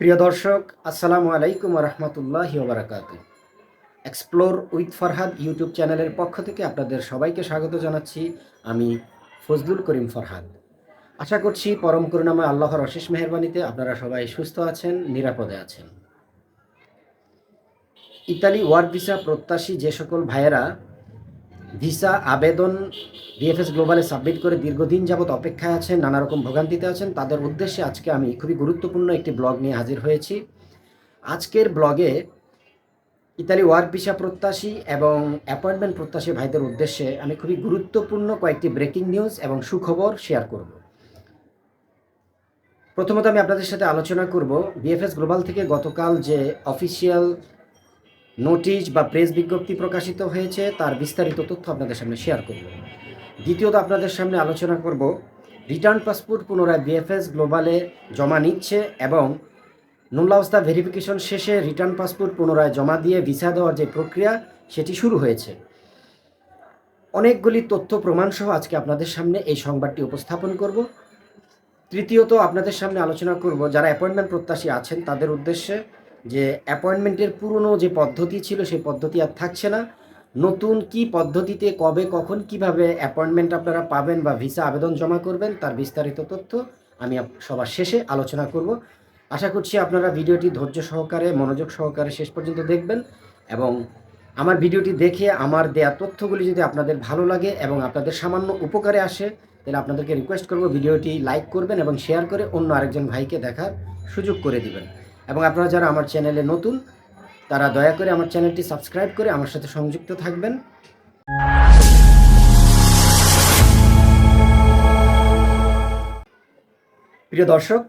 প্রিয় দর্শক, আসসালামু আলাইকুম রহমতুল্লাহি ওবরাকাতু। এক্সপ্লোর উইথ ফরহাদ ইউটিউব চ্যানেলের পক্ষ থেকে আপনাদের সবাইকে স্বাগত জানাচ্ছি। আমি ফজলুল করিম ফরহাদ। আশা করছি পরম করুণাময় আল্লাহর অশেষ মেহেরবানিতে আপনারা সবাই সুস্থ আছেন, নিরাপদে আছেন। ইতালি ওয়ার্ক ভিসা প্রত্যাশী যে সকল ভাইয়েরা ভিসা আবেদন বিএফএস গ্লোবালে সাবমিট করে দীর্ঘদিন যাবৎ অপেক্ষায় আছেন, নানা রকম ভোগান্তিতে আছেন, তাদের উদ্দেশ্যে আজকে আমি খুবই গুরুত্বপূর্ণ একটি ব্লগ নিয়ে হাজির হয়েছি। আজকের ব্লগে ইতালি ওয়ার্ক ভিসা প্রত্যাশী এবং অ্যাপয়েন্টমেন্ট প্রত্যাশী ভাইদের উদ্দেশ্যে আমি খুবই গুরুত্বপূর্ণ কয়েকটি ব্রেকিং নিউজ এবং সুখবর শেয়ার করব। প্রথমত আমি আপনাদের সাথে আলোচনা করব বিএফএস গ্লোবাল থেকে গতকাল যে অফিসিয়াল নোটিশ বা প্রেস বিজ্ঞপ্তি প্রকাশিত হয়েছে তার বিস্তারিত তথ্য আপনাদের সামনে শেয়ার করব। দ্বিতীয়ত আপনাদের সামনে আলোচনা করব রিটার্ন পাসপোর্ট পুনরায় বিএফএস গ্লোবালে জমা নিচ্ছে এবং নুল্লাওস্তা ভেরিফিকেশন শেষে রিটার্ন পাসপোর্ট পুনরায় জমা দিয়ে ভিসা দেওয়ার যে প্রক্রিয়া সেটি শুরু হয়েছে। অনেকগুলি তথ্য প্রমাণসহ আজকে আপনাদের সামনে এই সংবাদটি উপস্থাপন করব। তৃতীয়ত আপনাদের সামনে আলোচনা করব যারা অ্যাপয়েন্টমেন্ট প্রত্যাশী আছেন তাদের উদ্দেশ্যে যে অ্যাপয়েন্টমেন্টের পুরনো যে পদ্ধতি ছিল সেই পদ্ধতি আর থাকছে না। নতুন কি পদ্ধতিতে কবে কখন কিভাবে অ্যাপয়েন্টমেন্ট আপনারা পাবেন বা ভিসা আবেদন জমা করবেন তার বিস্তারিত তথ্য আমি সবার শেষে আলোচনা করব। আশা করছি আপনারা ভিডিওটি ধৈর্য সহকারে মনোযোগ সহকারে শেষ পর্যন্ত দেখবেন এবং আমার ভিডিওটি দেখে আমার দেয়া তথ্যগুলি যদি আপনাদের ভালো লাগে এবং আপনাদের সামান্য উপকারে আসে তাহলে আপনাদেরকে রিকোয়েস্ট করব ভিডিওটি লাইক করবেন এবং শেয়ার করে অন্য আরেকজন ভাইকে দেখার সুযোগ করে দিবেন। এবং আপনারা যারা আমার চ্যানেলে নতুন তারা দয়া করে আমার চ্যানেলটি সাবস্ক্রাইব করে আমার সাথে সংযুক্ত থাকবেন। প্রিয় দর্শক,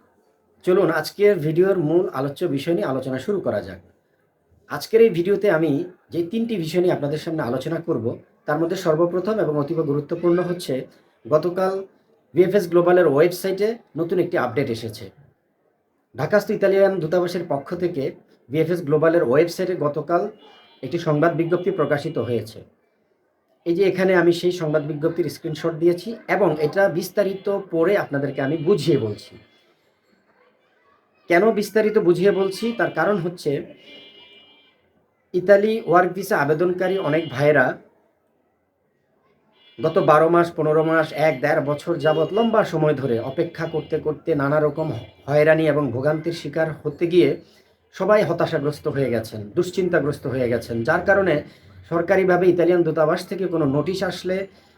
চলুন আজকের ভিডিওর মূল আলোচ্য বিষয় নিয়ে আলোচনা শুরু করা যাক। আজকের এই ভিডিওতে আমি যে তিনটি বিষয় নিয়ে আপনাদের সামনে আলোচনা করব তার মধ্যে সর্বপ্রথম এবং অতীব গুরুত্বপূর্ণ হচ্ছে গতকাল বিএফএস গ্লোবালের ওয়েবসাইটে নতুন একটি আপডেট এসেছে। ঢাকাস্থ ইতালিয়ান দূতাবাসের পক্ষ থেকে বিএফএস গ্লোবালের ওয়েবসাইটে গতকাল একটি সংবাদ বিজ্ঞপ্তি প্রকাশিত হয়েছে। এই যে এখানে আমি সেই সংবাদ বিজ্ঞপ্তির স্ক্রিনশট দিয়েছি এবং এটা বিস্তারিত পড়ে আপনাদেরকে আমি বুঝিয়ে বলছি। কেন বিস্তারিত বুঝিয়ে বলছি তার কারণ হচ্ছে ইতালি ওয়ার্ক ভিসা আবেদনকারী অনেক ভাইয়েরা গত 12 মাস 15 মাস 1-1.5 বছর যাবৎ লম্বা সময় ধরে অপেক্ষা করতে করতে নানা রকম হয়রানি এবং ভোগান্তির শিকার হতে গিয়ে সবাই হতাশাগ্রস্ত হয়ে গেছেন, দুশ্চিন্তাগ্রস্ত হয়ে গেছেন, যার কারণে সরকারিভাবে ইতালিয়ান দূতাবাস থেকে কোনো নোটিশ আসলে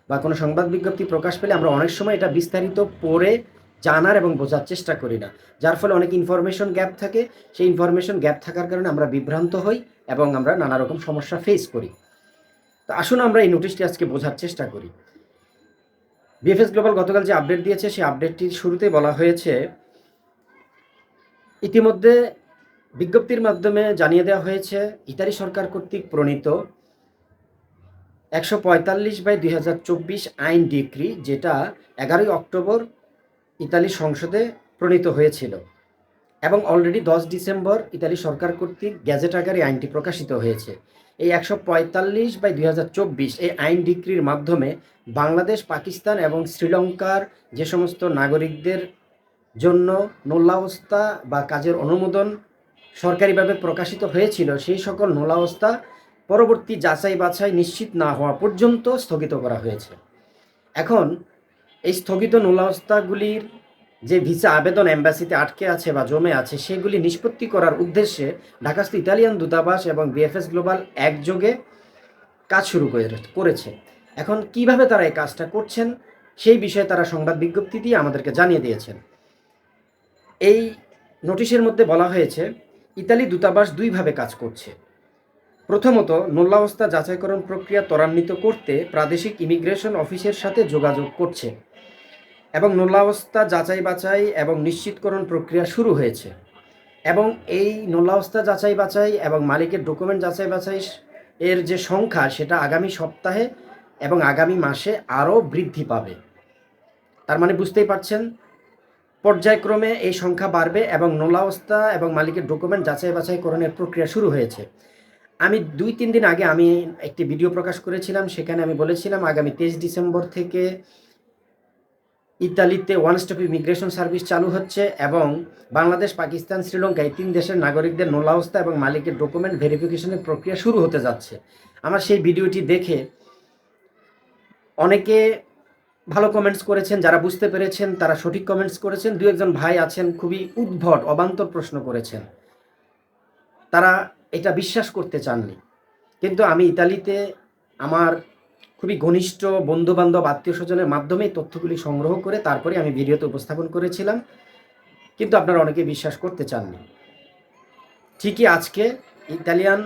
বা কোনো সংবাদ বিজ্ঞপ্তি প্রকাশ পেলে আমরা অনেক সময় এটা বিস্তারিত পড়ে জানার এবং বোঝার চেষ্টা করি না, যার ফলে অনেক ইনফরমেশন গ্যাপ থাকে। সেই ইনফরমেশন গ্যাপ থাকার কারণে আমরা বিভ্রান্ত হই এবং আমরা নানা রকম সমস্যা ফেস করি। তো আসুন আমরা এই নোটিশটি আজকে বোঝার চেষ্টা করি। বিএফএস গ্লোবাল গতকাল যে আপডেট দিয়েছে সেই আপডেটটির শুরুতেই বলা হয়েছে ইতিমধ্যে বিজ্ঞপ্তির মাধ্যমে জানিয়ে দেওয়া হয়েছে ইতালি সরকার কর্তৃক প্রণীত 145/2024 আইন ডিক্রি, যেটা 11 অক্টোবর ইতালি সংসদে প্রণীত হয়েছিল এবং অলরেডি 10 ডিসেম্বর ইতালি সরকার কর্তৃক গ্যাজেট আকারে আইনটি প্রকাশিত হয়েছে। এই 145/2024 এই আইন ডিক্রির মাধ্যমে বাংলাদেশ, পাকিস্তান এবং শ্রীলঙ্কার যে সমস্ত নাগরিকদের জন্য নোলাবস্তা বা কাজের অনুমোদন সরকারিভাবে প্রকাশিত হয়েছিল সেই সকল নোলাবস্তা পরবর্তী যাচাই বাছাই নিশ্চিত না হওয়া পর্যন্ত স্থগিত করা হয়েছে। এখন এই স্থগিত নোলাবস্তাগুলির যে ভিসা আবেদন এম্বাসিতে আটকে আছে বা জমে আছে সেগুলি নিষ্পত্তি করার উদ্দেশ্যে ঢাকাস্থ ইতালিয়ান দূতাবাস এবং বিএফএস গ্লোবাল একযোগে কাজ শুরু করেছে। এখন কিভাবে তারা এই কাজটা করছেন সেই বিষয়ে তারা সংবাদ বিজ্ঞপ্তি দিয়ে আমাদেরকে জানিয়ে দিয়েছেন। এই নোটিশের মধ্যে বলা হয়েছে ইতালি দূতাবাস দুইভাবে কাজ করছে। প্রথমত, নোলাবস্তা যাচাইকরণ প্রক্রিয়া ত্বরান্বিত করতে প্রাদেশিক ইমিগ্রেশন অফিসের সাথে যোগাযোগ করছে এবং নোলাবস্তা যাচাই বাছাই এবং নিশ্চিতকরণ প্রক্রিয়া শুরু হয়েছে এবং এই নোলাবস্তা যাচাই বাছাই এবং মালিকের ডকুমেন্ট যাচাই বাছাই এর যে সংখ্যা সেটা আগামী সপ্তাহে এবং আগামী মাসে আরও বৃদ্ধি পাবে। তার মানে বুঝতেই পারছেন পর্যায়ক্রমে এই সংখ্যা বাড়বে এবং নোলাবস্তা এবং মালিকের ডকুমেন্ট যাচাই বাছাইকরণের প্রক্রিয়া শুরু হয়েছে। আমি 2-3 দিন আগে আমি একটি ভিডিও প্রকাশ করেছিলাম, সেখানে আমি বলেছিলাম আগামী 23 ডিসেম্বর থেকে ইতালিতে ওয়ান স্টপ ইমিগ্রেশন সার্ভিস চালু হচ্ছে এবং বাংলাদেশ, পাকিস্তান, শ্রীলঙ্কা এই 3 দেশের নাগরিকদের নোলাওস্তা এবং মালিকের ডকুমেন্ট ভেরিফিকেশনের প্রক্রিয়া শুরু হতে যাচ্ছে। আমার সেই ভিডিওটি দেখে অনেকে ভালো কমেন্টস করেছেন, যারা বুঝতে পেরেছেন তারা সঠিক কমেন্টস করেছেন। 2-1 ভাই আছেন খুবই উদ্ভট অবান্তর প্রশ্ন করেছেন, তারা এটা বিশ্বাস করতে চাননি। কিন্তু আমি ইতালিতে আমার খুবই ঘনিষ্ঠ বন্ধুবান্ধব, আত্মীয় স্বজনের মাধ্যমে তথ্যগুলি সংগ্রহ করে তারপরে আমি ভিডিওতে উপস্থাপন করেছিলাম, কিন্তু আপনারা অনেকে বিশ্বাস করতে চাননি। ঠিকই আজকে ইতালিয়ান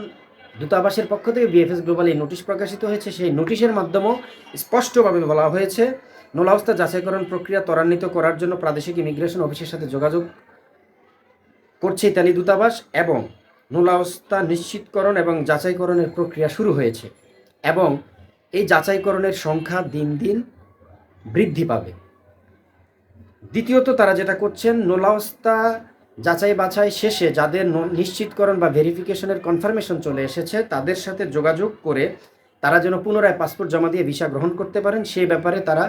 দূতাবাসের পক্ষ থেকে বিএফএস গ্লোবাল এই নোটিশ প্রকাশিত হয়েছে। সেই নোটিশের মাধ্যমেও স্পষ্টভাবে বলা হয়েছে নোলাওস্তা যাচাইকরণ প্রক্রিয়া ত্বরান্বিত করার জন্য প্রাদেশিক ইমিগ্রেশন অফিসের সাথে যোগাযোগ করছে ইতালি দূতাবাস এবং নোলাওস্তা নিশ্চিতকরণ এবং যাচাইকরণের প্রক্রিয়া শুরু হয়েছে এবং এই যাচাইকরণের সংখ্যা দিন দিন বৃদ্ধি পাবে। দ্বিতীয়ত তারা যেটা করছেন, নোলাওস্তা যাচাই বাছাই শেষে যাদের নিশ্চিতকরণ বা ভেরিফিকেশনের কনফার্মেশন চলে এসেছে তাদের সাথে যোগাযোগ করে তারা যেন পুনরায় পাসপোর্ট জমা দিয়ে ভিসা গ্রহণ করতে পারেন সেই ব্যাপারে তারা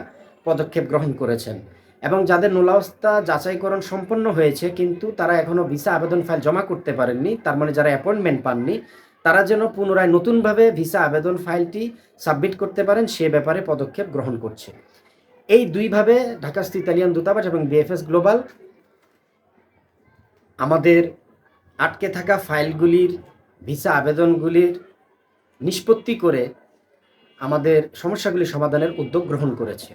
পদক্ষেপ গ্রহণ করেছেন। এবং যাদের নোলাওস্তা যাচাইকরণ সম্পন্ন হয়েছে কিন্তু তারা এখনও ভিসা আবেদন ফাইল জমা করতে পারেননি, তার মানে যারা অ্যাপয়েন্টমেন্ট পাননি, তারা যেন পুনরায় নতুনভাবে ভিসা আবেদন ফাইলটি সাবমিট করতে পারেন সে ব্যাপারে পদক্ষেপ গ্রহণ করছে। এই দুইভাবে ঢাকাস্থ ইতালিয়ান দূতাবাস এবং বিএফএস গ্লোবাল আমাদের আটকে থাকা ফাইলগুলির ভিসা আবেদনগুলির নিষ্পত্তি করে আমাদের সমস্যাগুলি সমাধানের উদ্যোগ গ্রহণ করেছে।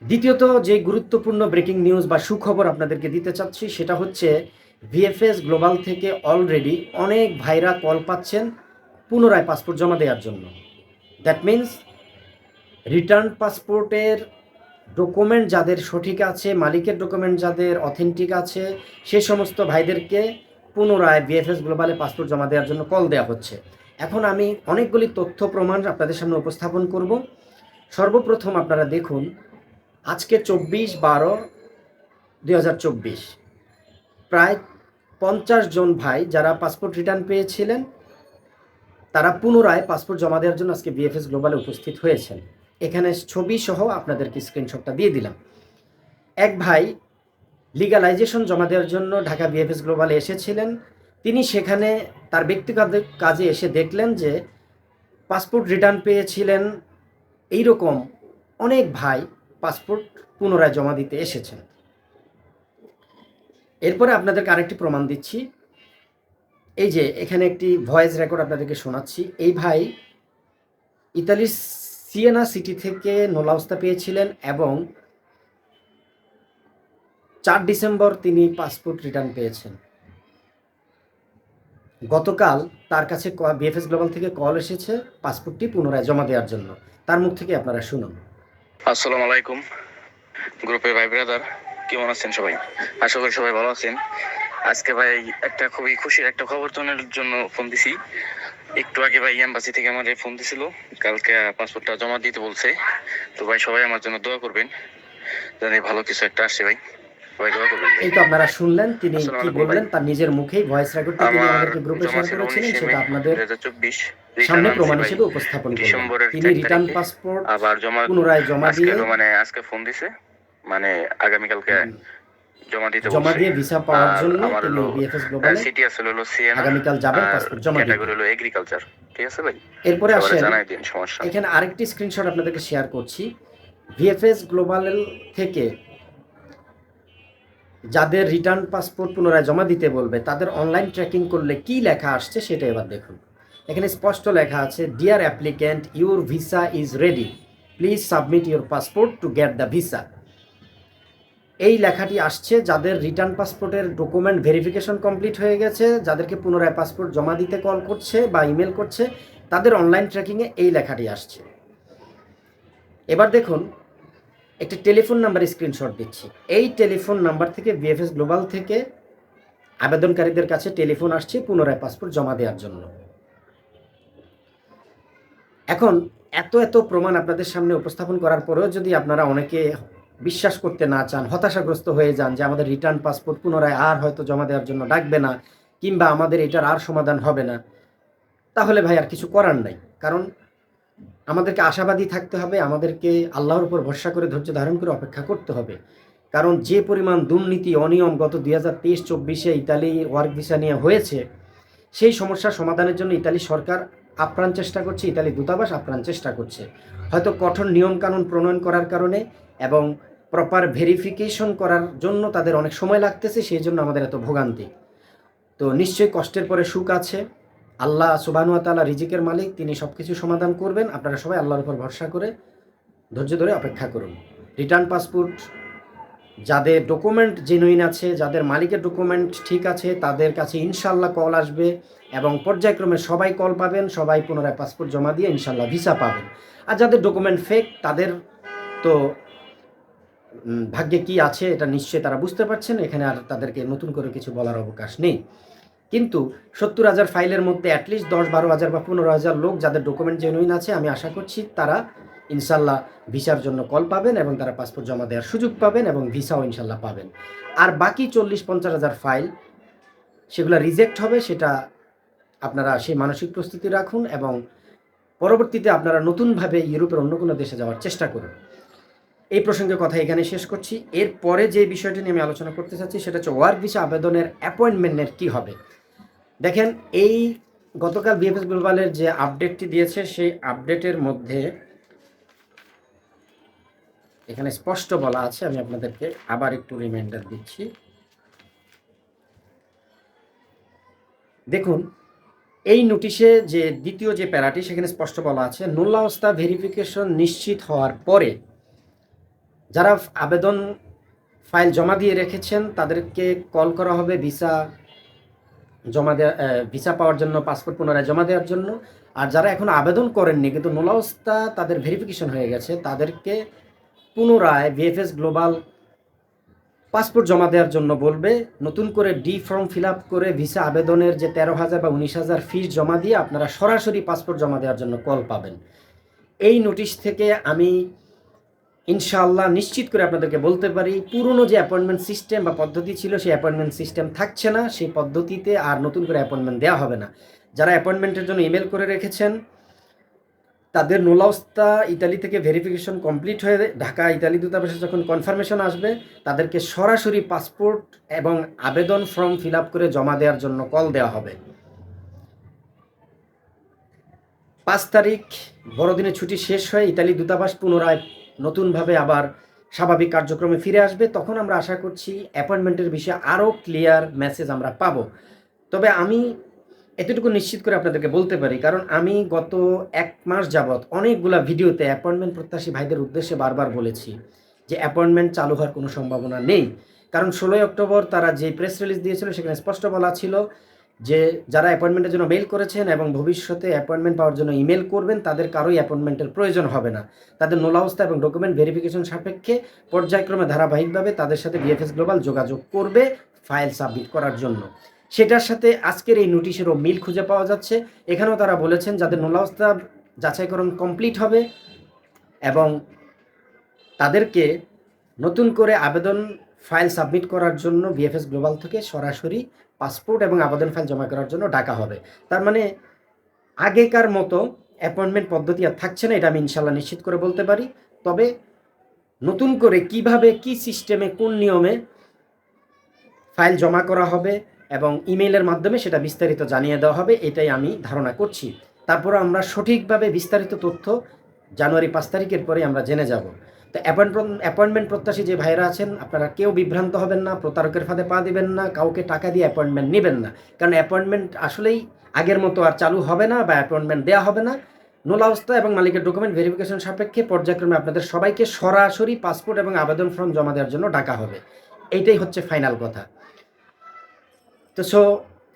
দ্বিতীয়ত যে গুরুত্বপূর্ণ ব্রেকিং নিউজ বা সুখবর আপনাদেরকে দিতে চাচ্ছি সেটা হচ্ছে ভিএফএস গ্লোবাল থেকে অলরেডি অনেক ভাইরা কল পাচ্ছেন পুনরায় পাসপোর্ট জমা দেওয়ার জন্য। দ্যাট মিন্স রিটার্ন পাসপোর্টের ডকুমেন্ট যাদের সঠিক আছে, মালিকের ডকুমেন্ট যাদের অথেন্টিক আছে, সে সমস্ত ভাইদেরকে পুনরায় বিএফএস গ্লোবালে পাসপোর্ট জমা দেওয়ার জন্য কল দেওয়া হচ্ছে। এখন আমি অনেকগুলি তথ্য প্রমাণ আপনাদের সামনে উপস্থাপন করব। সর্বপ্রথম আপনারা দেখুন, আজকে 24/12/2024 প্রায় 50 জন ভাই যারা পাসপোর্ট রিটার্ন পেয়েছিলেন তারা পুনরায় পাসপোর্ট জমা দেওয়ার জন্য আজকে বিএফএস গ্লোবালে উপস্থিত হয়েছেন। এখানে ছবি সহ আপনাদেরকে স্ক্রিনশটটা দিয়ে দিলাম। এক ভাই লিগালাইজেশন জমা দেওয়ার জন্য ঢাকা বিএফএস গ্লোবালে এসেছিলেন। তিনি সেখানে তার ব্যক্তিগত কাজে এসে দেখলেন যে পাসপোর্ট রিটার্ন পেয়েছিলেন এইরকম অনেক ভাই পাসপোর্ট পুনরায় জমা দিতে এসেছেন। এরপরে আপনাদেরকে আরেকটি প্রমাণ দিচ্ছি। এই যে এখানে একটি ভয়েস রেকর্ড আপনাদেরকে শোনাচ্ছি। এই ভাই ইতালির সিয়েনা সিটি থেকে নোলাওস্তা পেয়েছিলেন এবং 4 ডিসেম্বর তিনি পাসপোর্ট রিটার্ন পেয়েছেন। গতকাল তার কাছে বিএফএস গ্লোবাল থেকে কল এসেছে পাসপোর্টটি পুনরায় জমা দেওয়ার জন্য। তার মুখ থেকে আপনারা শুনুন। আসসালামু আলাইকুম গ্রুপের ভাই ব্রাদার, কেমন আছেন সবাই? আশা করি সবাই ভালো আছেন। আজকে ভাই একটা খুবই খুশির একটা খবর জানার জন্য ফোন দিছি। একটু আগে ভাই এমবাসি থেকে আমার ফোন দিছিল, কালকে পাসপোর্টটা জমা দিতে বলছে। তো ভাই সবাই আমার জন্য দোয়া করবেন, জানি ভালো কিছু একটা আসে ভাই, সবাই দোয়া করবেন। এই তো আপনারা শুনলেন তিনি কি বললেন, তার নিজের মুখেই ভয়েস রেকর্ডটি তিনি আমাদেরকে গ্রুপে শেয়ার করেছিলেন, সেটা আপনাদের 2024 সামনে প্রমাণ হিসেবে উপস্থাপন করবেন। তিনি রিটার্ন পাসপোর্ট আবার পুনরায় জমা দিয়ে মানে আজকে ফোন দিছে, মানে আগামীকালকে জমা দিয়ে ভিসা পাওয়ার জন্য তিনি বিএফএস গ্লোবালে সিটি আসলে হলো সিএনা, আগামীকাল যাবেন পাসপোর্ট জমা দিতে। ক্যাটাগরি হলো এগ্রিকালচার। ঠিক আছে ভাই, এরপরে আসেন, জানাই দিন সমস্যা। এখানে আরেকটি স্ক্রিনশট আপনাদেরকে শেয়ার করছি। ভিএফএস গ্লোবাল থেকে যাদের রিটার্ন পাসপোর্ট পুনরায় জমা দিতে বলবে তাদের অনলাইন ট্র্যাকিং করলে কি লেখা আসছে সেটা এবার দেখুন। এখানে স্পষ্ট লেখা আছে, dear applicant, your visa is ready, please submit your passport to get the visa. এই লেখাটি আসছে যাদের রিটার্ন পাসপোর্টের ডকুমেন্ট ভেরিফিকেশন কমপ্লিট হয়ে গেছে, যাদেরকে পুনরায় পাসপোর্ট জমা দিতে কল করছে বা ইমেল করছে, তাদের অনলাইন ট্র্যাকিংয়ে এই লেখাটি আসছে। এবার দেখুন, একটি টেলিফোন নাম্বার স্ক্রিনশট দিচ্ছি। এই টেলিফোন নাম্বার থেকে বিএফএস গ্লোবাল থেকে আবেদনকারীদের কাছে টেলিফোন আসছে পুনরায় পাসপোর্ট জমা দেওয়ার জন্য। এখন এত প্রমাণ আপনাদের সামনে উপস্থাপন করার পরেও যদি আপনারা অনেকে বিশ্বাস করতে না চান, হতাশাগ্রস্ত হয়ে যান যে আমাদের রিটার্ন পাসপোর্ট পুনরায় আর হয়তো জমা দেওয়ার জন্য ডাকবে না, কিংবা আমাদের এটার আর সমাধান হবে না, তাহলে ভাই আর কিছু করার নাই। কারণ আমাদেরকে আশাবাদী থাকতে হবে, আমাদেরকে আল্লাহর উপর ভরসা করে ধৈর্য ধারণ করে অপেক্ষা করতে হবে। কারণ যে পরিমাণ দুর্নীতি, অনিয়ম গত 2023-24 ইতালি ওয়ার্ক ভিসা নিয়ে হয়েছে, সেই সমস্যার সমাধানের জন্য ইতালি সরকার আপ্রাণ চেষ্টা করছে, ইতালি দূতাবাস আপ্রাণ চেষ্টা করছে। হয়তো কঠোর নিয়মকানুন প্রণয়ন করার কারণে এবং প্রপার ভেরিফিকেশন করার জন্য তাদের অনেক সময় লাগতেছে, সেই জন্য আমাদের এত ভোগান্তি। তো নিশ্চয়ই কষ্টের পরে সুখ আছে। আল্লাহ সুবহানাহু ওয়া তাআলা রিজিকের মালিক, তিনি সব কিছু সমাধান করবেন। আপনারা সবাই আল্লাহর উপর ভরসা করে ধৈর্য ধরে অপেক্ষা করুন। রিটার্ন পাসপোর্ট যাদের ডকুমেন্ট জেনুইন আছে, যাদের মালিকের ডকুমেন্ট ঠিক আছে, তাদের কাছে ইনশাল্লাহ কল আসবে এবং পর্যায়ক্রমে সবাই কল পাবেন, সবাই পুনরায় পাসপোর্ট জমা দিয়ে ইনশাল্লাহ ভিসা পাবেন। আর যাদের ডকুমেন্ট ফেক, তাদের তো ভাগ্যে কি আছে এটা নিশ্চয়ই তারা বুঝতে পারছেন, এখানে আর তাদেরকে নতুন করে কিছু বলার অবকাশ নেই। কিন্তু 70,000 ফাইলের মধ্যে অ্যাটলিস্ট 10-12,000 বা 15,000 লোক যাদের ডকুমেন্ট জেনুইন আছে, আমি আশা করছি তারা ইনশাল্লাহ ভিসার জন্য কল পাবেন এবং তারা পাসপোর্ট জমা দেওয়ার সুযোগ পাবেন এবং ভিসাও ইনশাল্লাহ পাবেন। আর বাকি 40-50,000 ফাইল সেগুলো রিজেক্ট হবে, সেটা আপনারা সেই মানসিক প্রস্তুতি রাখুন এবং পরবর্তীতে আপনারা নতুনভাবে ইউরোপের অন্য কোনো দেশে যাওয়ার চেষ্টা করুন। এই প্রসঙ্গে কথা এখানে শেষ করছি। এরপরে যে বিষয়টি নিয়ে আমি আলোচনা করতে চাচ্ছি সেটা হচ্ছে ওয়ার্ক ভিসা আবেদনের অ্যাপয়েন্টমেন্টের কী হবে। দেখেন, এই গতকাল বিএফএস গ্লোবালের যে আপডেটটি দিয়েছে, সেই আপডেটের মধ্যে এখানে স্পষ্ট বলা আছে, আমি আপনাদেরকে আবার একটু রিমাইন্ডার দিচ্ছি। দেখুন, এই নোটিশে যে দ্বিতীয় যে প্যারাটি, সেখানে স্পষ্ট বলা আছে, নুল্লাহস্তা ভেরিফিকেশন নিশ্চিত হওয়ার পরে যারা আবেদন ফাইল জমা দিয়ে রেখেছেন তাদেরকে কল করা হবে ভিসা জমা দেওয়া, ভিসা পাওয়ার জন্য, পাসপোর্ট পুনরায় জমা দেওয়ার জন্য। আর যারা এখন আবেদন করেননি কিন্তু নুল্লাহস্তা তাদের ভেরিফিকেশন হয়ে গেছে, তাদেরকে পুনরায় বিএফএস গ্লোবাল পাসপোর্ট জমা দেওয়ার জন্য বলবে। নতুন করে ডি ফর্ম ফিল আপ করে ভিসা আবেদনের যে 13,000 বা 19,000 ফিস জমা দিয়ে আপনারা সরাসরি পাসপোর্ট জমা দেওয়ার জন্য কল পাবেন। এই নোটিশ থেকে আমি ইনশাআল্লাহ নিশ্চিত করে আপনাদেরকে বলতে পারি, পুরনো যে অ্যাপয়েন্টমেন্ট সিস্টেম বা পদ্ধতি ছিল, সেই অ্যাপয়েন্টমেন্ট সিস্টেম থাকছে না, সেই পদ্ধতিতে আর নতুন করে অ্যাপয়েন্টমেন্ট দেওয়া হবে না। যারা অ্যাপয়েন্টমেন্টের জন্য ইমেল করে রেখেছেন, তাদের নুল্লাহস্তা ইতালি থেকে ভেরিফিকেশন কমপ্লিট হয়ে ঢাকা ইতালি দূতাবাসে যখন কনফার্মেশন আসবে, তাদেরকে সরাসরি পাসপোর্ট এবং আবেদন ফর্ম ফিল আপ করে জমা দেওয়ার জন্য কল দেওয়া হবে। 5 তারিখ বড়দিনের ছুটি শেষ হয়ে ইতালি দূতাবাস পুনরায় নতুনভাবে আবার স্বাভাবিক কার্যক্রমে ফিরে আসবে। তখন আমরা আশা করছি অ্যাপয়েন্টমেন্টের বিষয়ে আরও ক্লিয়ার মেসেজ আমরা পাবো। তবে আমি এতটুকু নিশ্চিত করে আপনাদেরকে বলতে পারি, কারণ আমি গত 1 মাস যাবৎ অনেকগুলা ভিডিওতে অ্যাপয়েন্টমেন্ট প্রত্যাশী ভাইদের উদ্দেশ্যে বারবার বলেছি যে অ্যাপয়েন্টমেন্ট চালু হওয়ার কোনো সম্ভাবনা নেই। কারণ 16 অক্টোবর তারা যে প্রেস রিলিজ দিয়েছিল, সেখানে স্পষ্ট বলা ছিল যে যারা অ্যাপয়েন্টমেন্টের জন্য মেইল করেছেন এবং ভবিষ্যতে অ্যাপয়েন্টমেন্ট পাওয়ার জন্য ইমেল করবেন, তাদের কারোই অ্যাপয়েন্টমেন্টের প্রয়োজন হবে না। তাদের নুল্লাহস্তা এবং ডকুমেন্ট ভেরিফিকেশন সাপেক্ষে পর্যায়ক্রমে ধারাবাহিকভাবে তাদের সাথে বিএফএস গ্লোবাল যোগাযোগ করবে ফাইল সাবমিট করার জন্য। সেটার সাথে আজকের এই নোটিশেরও মিল খুঁজে পাওয়া যাচ্ছে। এখানেও তারা বলেছেন যাদের নুল্লাহস্তা যাচাইকরণ কমপ্লিট হবে এবং তাদেরকে নতুন করে আবেদন ফাইল সাবমিট করার জন্য বিএফএস গ্লোবাল থেকে সরাসরি পাসপোর্ট এবং আবেদন ফাইল জমা করার জন্য ডাকা হবে। তার মানে আগেকার মতো অ্যাপয়েন্টমেন্ট পদ্ধতি আর থাকছে না, এটা আমি ইনশাল্লাহ নিশ্চিত করে বলতে পারি। তবে নতুন করে কিভাবে, কি সিস্টেমে, কোন নিয়মে ফাইল জমা করা হবে এবং ইমেইলের মাধ্যমে সেটা বিস্তারিত জানিয়ে দেওয়া হবে, এটাই আমি ধারণা করছি। তারপর আমরা সঠিকভাবে বিস্তারিত তথ্য জানুয়ারি 5 তারিখের পরে আমরা জেনে যাব। তো অ্যাপয়েন্টমেন্ট প্রত্যাশী যে ভাইরা আছেন, আপনারা কেউ বিভ্রান্ত হবেন না, প্রতারকের ফাঁদে পা দিবেন না, কাউকে টাকা দিয়ে অ্যাপয়েন্টমেন্ট নেবেন না। কারণ অ্যাপয়েন্টমেন্ট আসলেই আগের মতো আর চালু হবে না বা অ্যাপয়েন্টমেন্ট দেওয়া হবে না। নুল্লাহস্তা এবং মালিকের ডকুমেন্ট ভেরিফিকেশন সাপেক্ষে পর্যায়ক্রমে আপনাদের সবাইকে সরাসরি পাসপোর্ট এবং আবেদন ফর্ম জমা দেওয়ার জন্য ডাকা হবে। এইটাই হচ্ছে ফাইনাল কথা। তো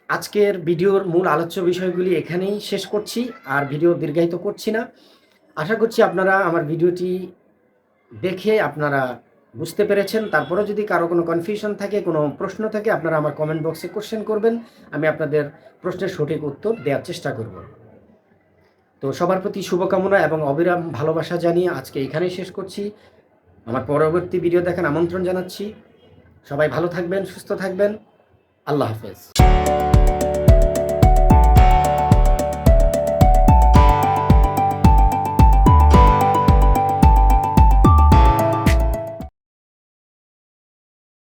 আজকের ভিডিওর মূল আলোচ্য বিষয়গুলি এখানেই শেষ করছি, আর ভিডিও দীর্ঘায়িত করছি না। আশা করছি আপনারা আমার ভিডিওটি দেখে আপনারা বুঝতে পেরেছেন। তারপরেও যদি কারো কোনো কনফিউশন থাকে, কোনো প্রশ্ন থাকে, আপনারা আমার কমেন্ট বক্সে কোশ্চেন করবেন, আমি আপনাদের প্রশ্নের সঠিক উত্তর দেওয়ার চেষ্টা করব। তো সবার প্রতি শুভকামনা এবং অবিরাম ভালোবাসা জানিয়ে আজকে এখানেই শেষ করছি। আমার পরবর্তী ভিডিও দেখার আমন্ত্রণ জানাচ্ছি। সবাই ভালো থাকবেন, সুস্থ থাকবেন। আল্লাহ হাফেজ।